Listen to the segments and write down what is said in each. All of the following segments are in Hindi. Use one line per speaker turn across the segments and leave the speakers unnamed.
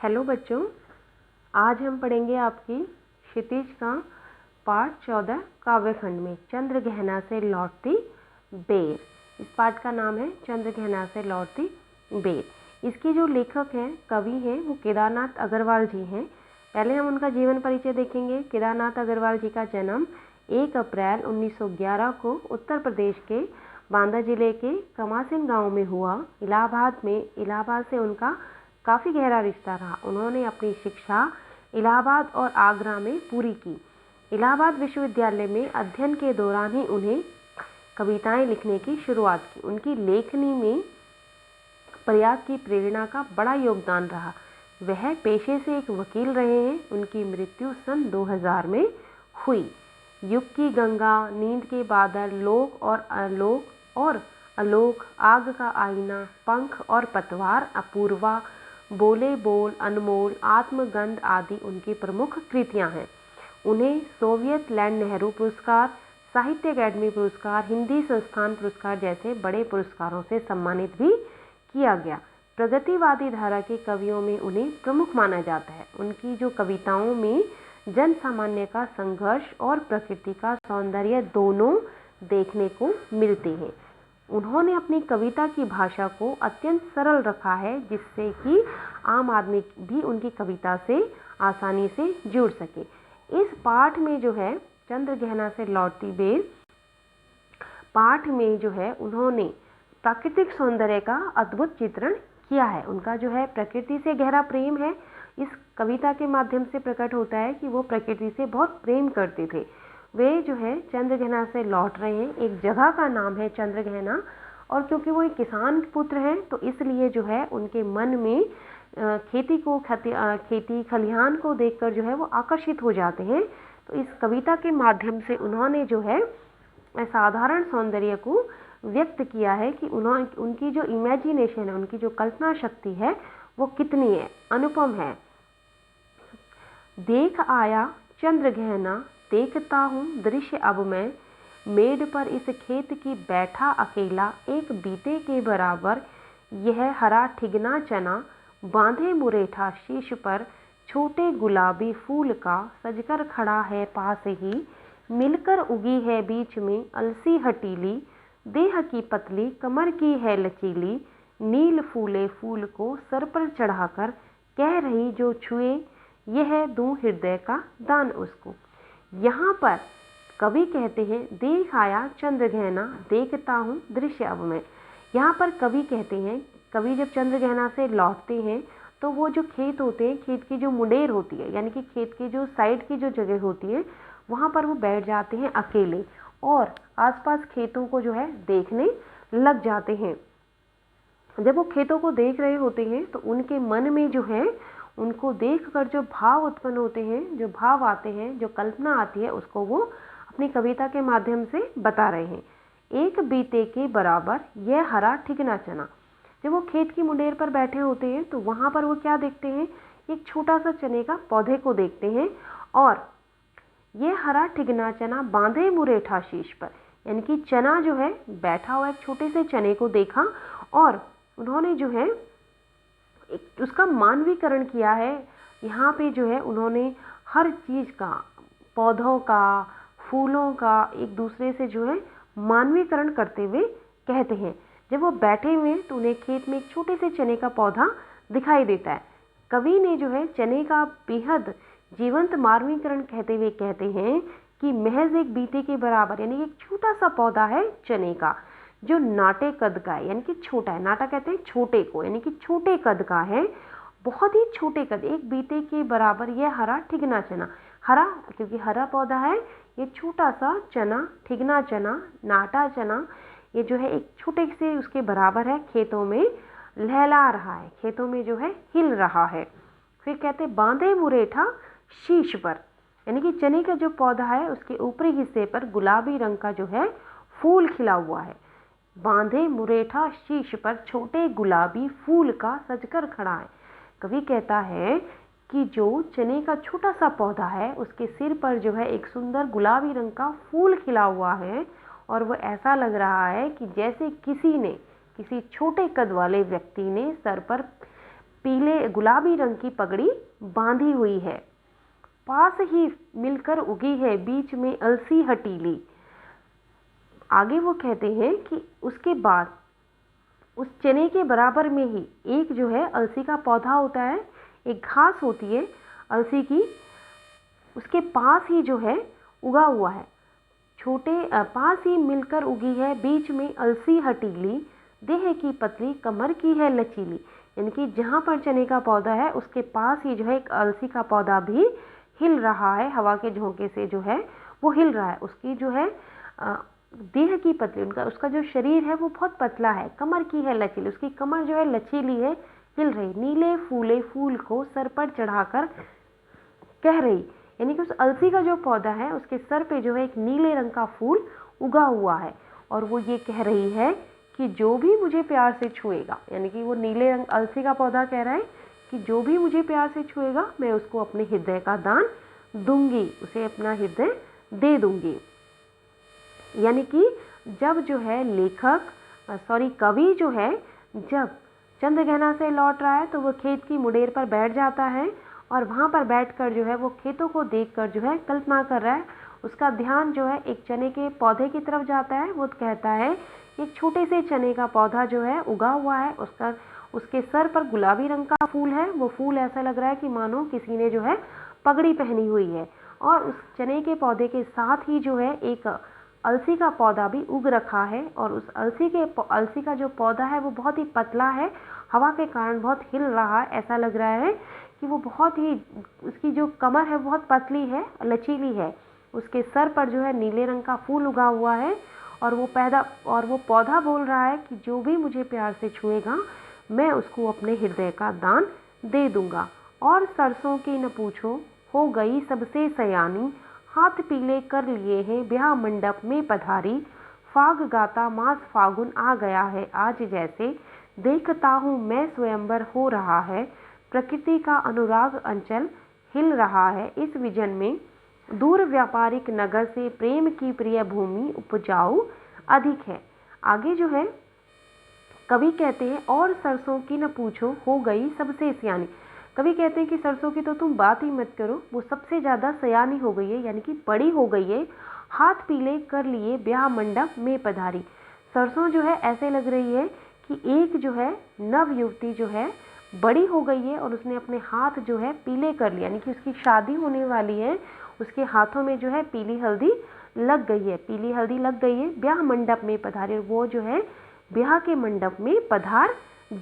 हेलो बच्चों, आज हम पढ़ेंगे आपकी क्षितिज का पाठ 14 काव्यखंड में चंद्र गहना से लौटती बेर। इस पाठ का नाम है चंद्र गहना से लौटती बेर। इसके जो लेखक हैं, कवि हैं, वो केदारनाथ अग्रवाल जी हैं। पहले हम उनका जीवन परिचय देखेंगे। केदारनाथ अग्रवाल जी का जन्म 1 अप्रैल 1911 को उत्तर प्रदेश के बांदा जिले के कमासिन गांव में हुआ। इलाहाबाद से उनका काफ़ी गहरा रिश्ता रहा। उन्होंने अपनी शिक्षा इलाहाबाद और आगरा में पूरी की। इलाहाबाद विश्वविद्यालय में अध्ययन के दौरान ही उन्हें कविताएं लिखने की शुरुआत की। उनकी लेखनी में प्रयाग की प्रेरणा का बड़ा योगदान रहा। वह पेशे से एक वकील रहे हैं। उनकी मृत्यु सन 2000 में हुई। युग की गंगा, नींद के बादल, लोक और अलोक, आग का आईना, पंख और पतवार, अपूर्वा, बोले बोल, अनमोल, आत्मगंध आदि उनकी प्रमुख कृतियां हैं। उन्हें सोवियत लैंड नेहरू पुरस्कार, साहित्य अकादमी पुरस्कार, हिंदी संस्थान पुरस्कार जैसे बड़े पुरस्कारों से सम्मानित भी किया गया। प्रगतिवादी धारा के कवियों में उन्हें प्रमुख माना जाता है। उनकी जो कविताओं में जन सामान्य का संघर्ष और प्रकृति का सौंदर्य दोनों देखने को मिलते हैं। उन्होंने अपनी कविता की भाषा को अत्यंत सरल रखा है, जिससे कि आम आदमी भी उनकी कविता से आसानी से जुड़ सके। इस पाठ में जो है चंद्र गहना से लौटती बेर पाठ में जो है उन्होंने प्राकृतिक सौंदर्य का अद्भुत चित्रण किया है। उनका जो है प्रकृति से गहरा प्रेम है। इस कविता के माध्यम से प्रकट होता है कि वो प्रकृति से बहुत प्रेम करते थे। वे जो है चंद्रगहना से लौट रहे हैं। एक जगह का नाम है चंद्रगहना, और क्योंकि वो एक किसान पुत्र हैं तो इसलिए जो है उनके मन में खेती खलिहान को देखकर जो है वो आकर्षित हो जाते हैं। तो इस कविता के माध्यम से उन्होंने जो है असाधारण सौंदर्य को व्यक्त किया है कि उनकी जो इमेजिनेशन है, उनकी जो कल्पना शक्ति है, वो कितनी है, अनुपम है। देख आया चंद्रगहना, देखता हूँ दृश्य अब मैं, मेड पर इस खेत की बैठा अकेला, एक बीते के बराबर यह हरा ठिगना चना, बांधे मुरेठा शीश पर, छोटे गुलाबी फूल का सजकर खड़ा है पास ही, मिलकर उगी है बीच में अलसी हटीली, देह की पतली कमर की है लचीली, नील फूले फूल को सर पर चढ़ाकर कह रही जो छुए, यह दूं हृदय का दान उसको। यहाँ पर कवि कहते हैं देख आया चंद्रगहना, देखता हूँ दृश्य अब मैं। यहाँ पर कवि कहते हैं, कवि जब चंद्रगहना से लौटते हैं तो वो जो खेत होते हैं, खेत की जो मुंडेर होती है, यानी कि खेत की जो साइड की जो जगह होती है, वहाँ पर वो बैठ जाते हैं अकेले और आसपास खेतों को जो है देखने लग जाते हैं। जब वो खेतों को देख रहे होते हैं तो उनके मन में जो है उनको देखकर जो भाव उत्पन्न होते हैं, जो भाव आते हैं, जो कल्पना आती है, उसको वो अपनी कविता के माध्यम से बता रहे हैं। एक बीते के बराबर यह हरा ठिगना चना। जब वो खेत की मुंडेर पर बैठे होते हैं तो वहाँ पर वो क्या देखते हैं, एक छोटा सा चने का पौधे को देखते हैं, और ये हरा ठिगना चना बांधे मुरेठा शीश पर, यानी कि चना जो है बैठा हुआ एक छोटे से चने को देखा और उन्होंने जो है उसका मानवीकरण किया है। यहाँ पे जो है उन्होंने हर चीज़ का, पौधों का, फूलों का एक दूसरे से जो है मानवीकरण करते हुए कहते हैं। जब वो बैठे हुए तो उन्हें खेत में एक छोटे से चने का पौधा दिखाई देता है। कवि ने जो है चने का बेहद जीवंत मानवीकरण कहते हुए कहते हैं कि महज एक बीते के बराबर, यानी एक छोटा सा पौधा है चने का, जो नाटे कद का है, यानी कि छोटा है। नाटा कहते हैं छोटे को, यानी कि छोटे कद का है, बहुत ही छोटे कद, एक बीते के बराबर यह हरा ठिगना चना। हरा क्योंकि हरा पौधा है, ये छोटा सा चना, ठिगना चना, नाटा चना, ये जो है एक छोटे से उसके बराबर है, खेतों में लहला रहा है, खेतों में जो है हिल रहा है। फिर कहते बांधे मुरेठा शीश पर, यानी कि चने का जो पौधा है उसके ऊपरी हिस्से पर गुलाबी रंग का जो है फूल खिला हुआ है। बांधे मुरेठा शीश पर छोटे गुलाबी फूल का सजकर खड़ा है। कवि कहता है कि जो चने का छोटा सा पौधा है उसके सिर पर जो है एक सुंदर गुलाबी रंग का फूल खिला हुआ है, और वो ऐसा लग रहा है कि जैसे किसी छोटे कद वाले व्यक्ति ने सर पर पीले गुलाबी रंग की पगड़ी बांधी हुई है। पास ही मिलकर उगी है बीच में अलसी हटीली। आगे वो कहते हैं कि उसके बाद उस चने के बराबर में ही एक जो है अलसी का पौधा होता है, एक घास होती है अलसी की, उसके पास ही जो है उगा हुआ है। पास ही मिलकर उगी है बीच में अलसी हटीली, देह की पतली कमर की है लचीली। यानी कि जहाँ पर चने का पौधा है उसके पास ही जो है एक अलसी का पौधा भी हिल रहा है, हवा के झोंके से जो है वो हिल रहा है। उसकी जो है देह की पतली, उसका जो शरीर है वो बहुत पतला है, कमर की है लचीली, उसकी कमर जो है लचीली है, हिल रही। नीले फूले फूल को सर पर चढ़ाकर कह रही, यानी कि उस अलसी का जो पौधा है उसके सर पे जो है एक नीले रंग का फूल उगा हुआ है और वो ये कह रही है कि जो भी मुझे प्यार से छुएगा, यानी कि वो नीले रंग अलसी का पौधा कह रहा है कि जो भी मुझे प्यार से छुएगा मैं उसको अपने हृदय का दान दूंगी, उसे अपना हृदय दे दूंगी। यानी कि जब जो है कवि जो है जब चंद्रघना से लौट रहा है तो वो खेत की मुडेर पर बैठ जाता है और वहाँ पर बैठकर जो है वो खेतों को देखकर जो है कल्पना कर रहा है। उसका ध्यान जो है एक चने के पौधे की तरफ जाता है। वो कहता है एक छोटे से चने का पौधा जो है उगा हुआ है, उसके सर पर गुलाबी रंग का फूल है। वो फूल ऐसा लग रहा है कि मानो किसी ने जो है पगड़ी पहनी हुई है और उस चने के पौधे के साथ ही जो है एक अलसी का पौधा भी उग रखा है और उस अलसी का जो पौधा है वो बहुत ही पतला है, हवा के कारण बहुत हिल रहा है। ऐसा लग रहा है कि वो बहुत ही, उसकी जो कमर है बहुत पतली है, लचीली है। उसके सर पर जो है नीले रंग का फूल उगा हुआ है और वो पौधा बोल रहा है कि जो भी मुझे प्यार से छुएगा मैं उसको अपने हृदय का दान दे दूंगा। और सरसों की न पूछो हो गई सबसे सयानी, हाथ पीले कर लिए हैं ब्याह मंडप में पधारी। फाग गाता मास फागुन आ गया है आज जैसे, देखता हूँ मैं स्वयंवर हो रहा है। प्रकृति का अनुराग अंचल हिल रहा है इस विजन में, दूर व्यापारिक नगर से प्रेम की प्रिय भूमि उपजाऊ अधिक है। आगे जो है कवि कहते हैं और सरसों की न पूछो हो गई सबसे सयानी। कवि कहते हैं कि सरसों की तो तुम बात ही मत करो, वो सबसे ज़्यादा सयानी हो गई है, यानी कि बड़ी हो गई है। हाथ पीले कर लिए ब्याह मंडप में पधारी। सरसों जो है ऐसे लग रही है कि एक जो है नव युवती जो है बड़ी हो गई है और उसने अपने हाथ जो है पीले कर लिए, यानी कि उसकी शादी होने वाली है, उसके हाथों में जो है पीली हल्दी लग गई है, ब्याह मंडप में पधारी। वो जो है ब्याह के मंडप में पधार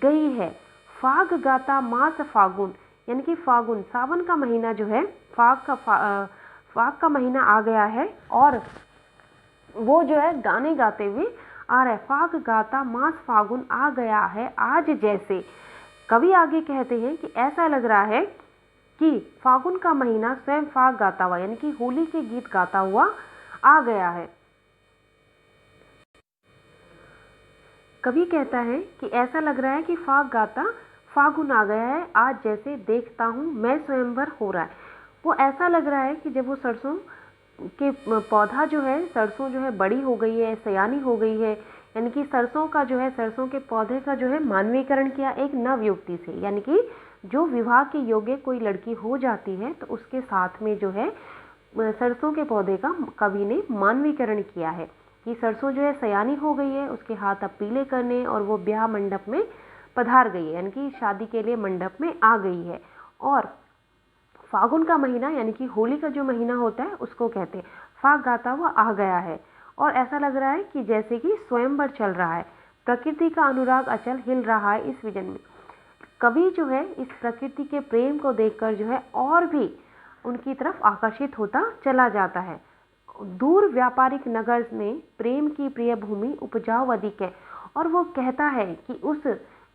गई है। फाग गाता मास फागुन, यानी कि फागुन सावन का महीना जो है, फाग का महीना आ गया है और वो जो है गाने गाते हुए आ रहा है। फाग गाता मास फागुन आ गया है आज जैसे। कवि आगे कहते हैं कि ऐसा लग रहा है कि फागुन का महीना स्वयं फाग गाता हुआ, यानी कि होली के गीत गाता हुआ आ गया है। कवि कहता है कि ऐसा लग रहा है कि फाग गाता फागुन आ गया है आज जैसे, देखता हूँ मैं स्वयंवर हो रहा है। वो ऐसा लग रहा है कि जब वो सरसों के पौधा जो है, सरसों जो है बड़ी हो गई है, सयानी हो गई है, यानी कि सरसों के पौधे का जो है मानवीकरण किया एक नव युवती से, यानी कि जो विवाह के योग्य कोई लड़की हो जाती है तो उसके साथ में जो है सरसों के पौधे का कवि ने मानवीकरण किया है कि सरसों जो है सयानी हो गई है, उसके हाथ अब पीले करने और वो ब्याह मंडप में पधार गई है, यानी कि शादी के लिए मंडप में आ गई है। और फागुन का महीना, यानी कि होली का जो महीना होता है उसको कहते हैं, फाग गाता हुआ आ गया है और ऐसा लग रहा है कि जैसे कि स्वयंवर चल रहा है। प्रकृति का अनुराग अचल हिल रहा है इस विजन में। कवि जो है इस प्रकृति के प्रेम को देखकर जो है और भी उनकी तरफ आकर्षित होता चला जाता है। दूर व्यापारिक नगर में प्रेम की प्रिय भूमि उपजाऊ अधिक है। और वो कहता है कि उस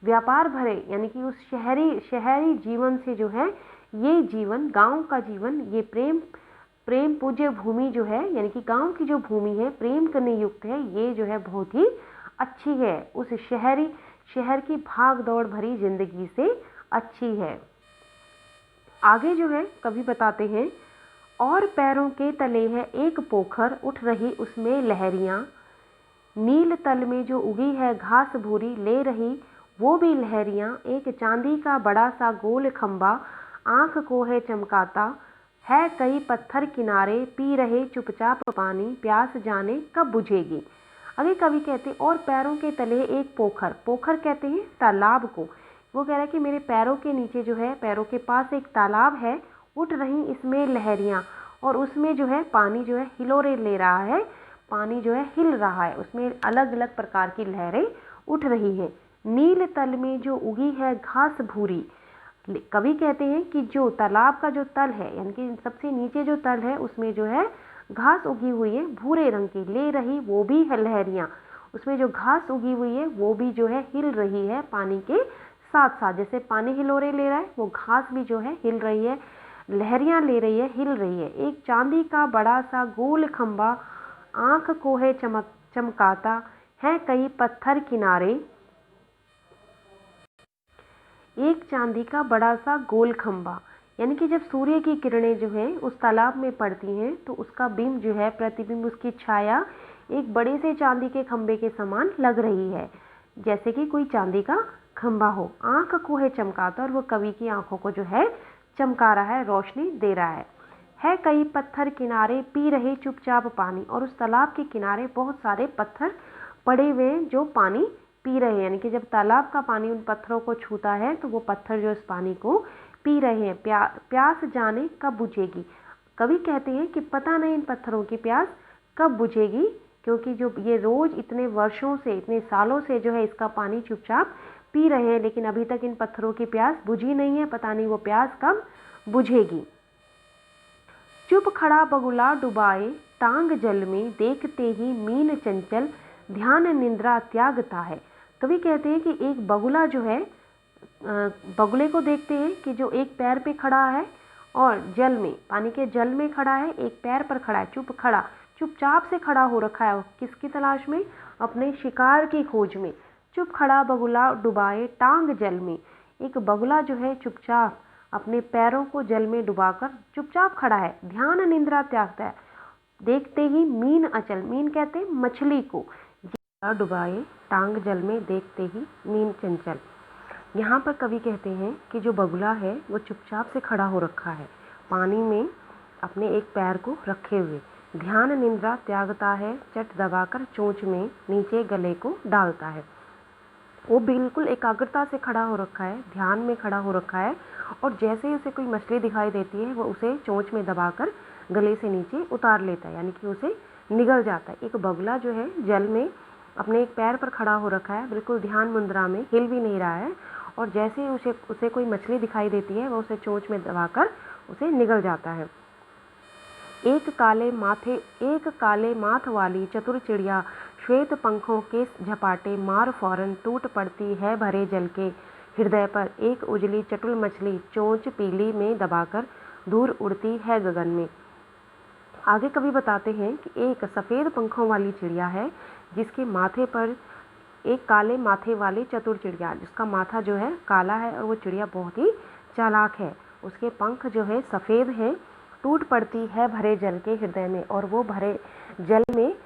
व्यापार भरे, यानी कि उस शहरी जीवन से जो है ये जीवन, गांव का जीवन, ये प्रेम पूज्य भूमि जो है, यानी कि गांव की जो भूमि है प्रेम करने युक्त है, ये जो है बहुत ही अच्छी है, उस शहर की भाग दौड़ भरी जिंदगी से अच्छी है। आगे जो है कवि बताते हैं और पैरों के तले है एक पोखर, उठ रही उसमें लहरियाँ, नील तल में जो उगी है घास भूरी, ले रही वो भी लहरियाँ एक चांदी का बड़ा सा गोल खम्बा आँख को है चमकाता है, कई पत्थर किनारे पी रहे चुपचाप पानी, प्यास जाने कब बुझेगी। आगे कवि कहते हैं और पैरों के तले एक पोखर, पोखर कहते हैं तालाब को। वो कह रहा है कि मेरे पैरों के नीचे जो है, पैरों के पास एक तालाब है, उठ रही इसमें लहरियाँ, और उसमें जो है पानी जो है हिलोरे ले रहा है, पानी जो है हिल रहा है, उसमें अलग अलग प्रकार की लहरें उठ रही हैं। नील तल में जो उगी है घास भूरी, कवि कहते हैं कि जो तालाब का जो तल है, यानी कि सबसे नीचे जो तल है, उसमें जो है घास उगी हुई है भूरे रंग की, ले रही वो भी है लहरियाँ, उसमें जो घास उगी हुई है वो भी जो है हिल रही है पानी के साथ साथ। जैसे पानी हिलोरे ले रहा है, वो घास भी जो है हिल रही है, लहरियाँ ले रही है, हिल रही है। एक चांदी का बड़ा सा गोल खम्बा आँख को है चमकाता है, कई पत्थर किनारे। एक चांदी का बड़ा सा गोल खम्बा, यानी कि जब सूर्य की किरणें जो है उस तालाब में पड़ती हैं तो उसका बिंब जो है, प्रतिबिंब, उसकी छाया एक बड़े से चांदी के खम्बे के समान लग रही है, जैसे कि कोई चांदी का खम्बा हो। आँख को है चमकाता, और वो कवि की आंखों को जो है चमका रहा है, रोशनी दे रहा है कई पत्थर किनारे पी रहे चुपचाप पानी, और उस तालाब के किनारे बहुत सारे पत्थर पड़े हुए हैं जो पानी पी रहे हैं, यानी कि जब तालाब का पानी उन पत्थरों को छूता है तो वो पत्थर जो इस पानी को पी रहे हैं। प्यास जाने कब बुझेगी। कवि कहते हैं कि पता नहीं इन पत्थरों की प्यास कब बुझेगी, क्योंकि जो ये रोज इतने वर्षों से, इतने सालों से जो है इसका पानी चुपचाप पी रहे हैं, लेकिन अभी तक इन पत्थरों की प्यास बुझी नहीं है, पता नहीं वो प्यास कब बुझेगी। चुप खड़ा बगुला डुबाए टांग जल में, देखते ही मीन चंचल ध्यान निंद्रा त्यागता है। कवि कहते हैं कि एक बगुला जो है, बगुले को देखते हैं कि जो एक पैर पे खड़ा है और जल में, पानी के जल में खड़ा है, एक पैर पर खड़ा है, चुपचाप से खड़ा हो रखा है, किसकी तलाश में, अपने शिकार की खोज में। चुप खड़ा बगुला डुबाए टांग जल में, एक बगुला जो है चुपचाप अपने पैरों को जल में डुबाकर चुपचाप खड़ा है, ध्यान निंद्रा त्यागता है। देखते ही मीन अचल, मीन कहते हैं मछली को, डुबाए टांग जल में, देखते ही मीन चंचल। यहाँ पर कवि कहते हैं कि जो बगुला है वो चुपचाप से खड़ा हो रखा है, पानी में अपने एक पैर को रखे हुए, ध्यान निंद्रा त्यागता है, चट दबाकर चोंच में नीचे गले को डालता है। वो बिल्कुल एकाग्रता से खड़ा हो रखा है, ध्यान में खड़ा हो रखा है, और जैसे ही उसे कोई मछली दिखाई देती है वो उसे चोंच में दबाकर गले से नीचे उतार लेता है, यानी कि उसे निगल जाता है। एक बगुला जो है जल में अपने एक पैर पर खड़ा हो रखा है, बिल्कुल ध्यान मुद्रा में, हिल भी नहीं रहा है, और जैसे ही उसे कोई मछली दिखाई देती है वो उसे चोंच में दबाकर उसे निगल जाता है। एक काले माथ वाली चतुर चिड़िया श्वेत पंखों के झपाटे मार फौरन टूट पड़ती है भरे जल के हृदय पर। एक उजली चटुल मछली चोंच पीली में दबाकर दूर उड़ती है गगन में। आगे कवि बताते हैं कि एक सफ़ेद पंखों वाली चिड़िया है जिसके माथे पर, एक काले माथे वाली चतुर चिड़िया जिसका माथा जो है काला है, और वो चिड़िया बहुत ही चालाक है, उसके पंख जो है सफ़ेद हैं, टूट पड़ती है भरे जल के हृदय में, और वो भरे जल में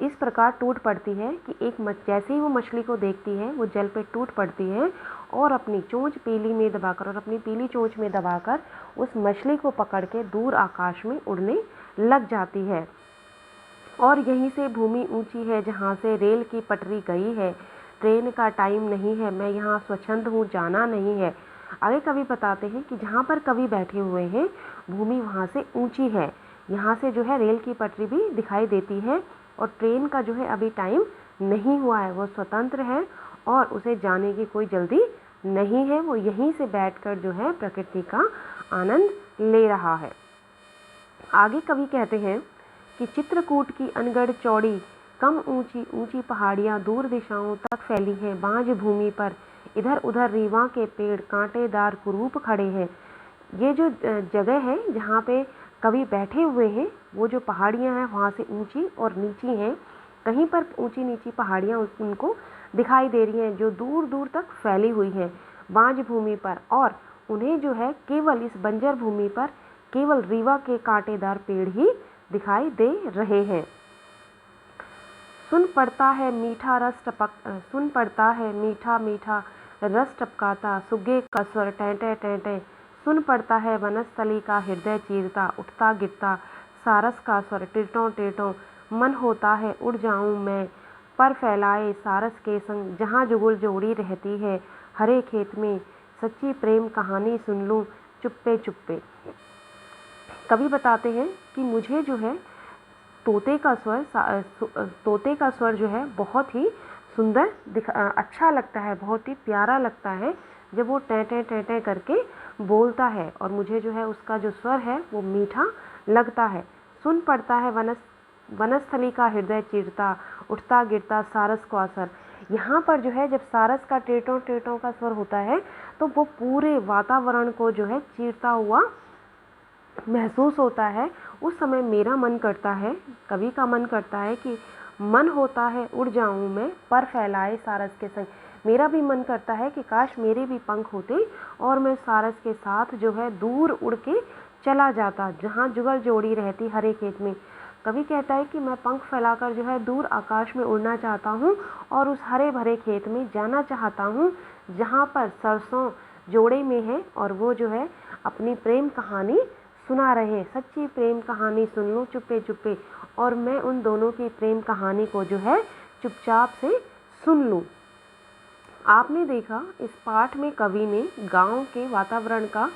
इस प्रकार टूट पड़ती है कि जैसे ही वो मछली को देखती है वो जल पे टूट पड़ती है और अपनी चोंच पीली में दबाकर, और अपनी पीली चोंच में दबाकर उस मछली को पकड़ के दूर आकाश में उड़ने लग जाती है। और यहीं से भूमि ऊंची है जहाँ से रेल की पटरी गई है, ट्रेन का टाइम नहीं है, मैं यहाँ स्वच्छंद हूँ, जाना नहीं है। आगे कवि बताते हैं कि जहाँ पर कवि बैठे हुए हैं भूमि वहाँ से ऊंची है, यहाँ से जो है रेल की पटरी भी दिखाई देती है, और ट्रेन का जो है अभी टाइम नहीं हुआ है, वो स्वतंत्र है और उसे जाने की कोई जल्दी नहीं है, वो यहीं से बैठकर जो है प्रकृति का आनंद ले रहा है। आगे कवि कहते हैं कि चित्रकूट की अनगढ़ चौड़ी कम ऊंची ऊंची पहाड़ियाँ दूर दिशाओं तक फैली हैं, बांझ भूमि पर इधर उधर रीवा के पेड़ कांटेदार कुरूप खड़े हैं। ये जो जगह है जहाँ पे कवि बैठे हुए हैं, वो जो पहाड़ियाँ हैं वहाँ से ऊंची और नीची हैं, कहीं पर ऊंची नीची पहाड़ियाँ उनको दिखाई दे रही हैं जो दूर दूर तक फैली हुई हैं बांझ भूमि पर, और उन्हें जो है केवल इस बंजर भूमि पर केवल रीवा के कांटेदार पेड़ ही दिखाई दे रहे हैं। सुन पड़ता है मीठा मीठा रस टपकाता सुग्गे का स्वर टैं टैं, सुन पड़ता है वनस्थली का हृदय चीरता, उठता गिरता सारस का स्वर टिरटों टिरटों, मन होता है उड़ जाऊं मैं पर फैलाए सारस के संग, जहाँ जुगुल जोड़ी रहती है हरे खेत में, सच्ची प्रेम कहानी सुन लूं चुप्पे चुप्पे। कवि बताते हैं कि मुझे जो है तोते का स्वर जो है बहुत ही सुंदर अच्छा लगता है, बहुत ही प्यारा लगता है जब वो टैं टैं टैं टैं करके बोलता है, और मुझे जो है उसका जो स्वर है वो मीठा लगता है। सुन पड़ता है वनस्थली का हृदय चीरता, उठता गिरता सारस को असर। यहाँ पर जो है जब सारस का टेटों टेटों का स्वर होता है तो वो पूरे वातावरण को जो है चीरता हुआ महसूस होता है। उस समय मेरा मन करता है, कवि का मन करता है कि मन होता है उड़ जाऊं मैं पर फैलाए सारस के संग। मेरा भी मन करता है कि काश मेरे भी पंख होते और मैं सारस के साथ जो है दूर उड़ के चला जाता, जहाँ जुगल जोड़ी रहती हरे खेत में। कवि कहता है कि मैं पंख फैलाकर जो है दूर आकाश में उड़ना चाहता हूँ और उस हरे भरे खेत में जाना चाहता हूँ जहाँ पर सरसों जोड़े में है और वो जो है अपनी प्रेम कहानी सुना रहे, सच्ची प्रेम कहानी सुन लूं चुप्पे चुप्पे, और मैं उन दोनों की प्रेम कहानी को जो है चुपचाप से सुन लूं। आपने देखा इस पाठ में कवि ने गांव के वातावरण का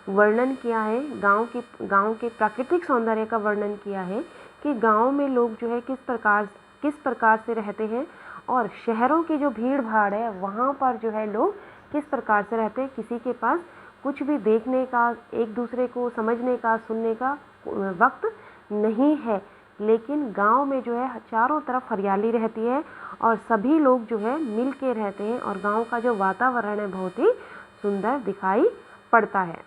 वर्णन किया है, गांव के प्राकृतिक सौंदर्य का वर्णन किया है कि गांव में लोग जो है किस प्रकार से रहते हैं, और शहरों की जो भीड़ भाड़ है वहाँ पर जो है लोग किस प्रकार से रहते हैं। किसी के पास कुछ भी देखने का, एक दूसरे को समझने का, सुनने का वक्त नहीं है, लेकिन गांव में जो है चारों तरफ हरियाली रहती है और सभी लोग जो है मिल के रहते हैं और गांव का जो वातावरण है बहुत ही सुंदर दिखाई पड़ता है।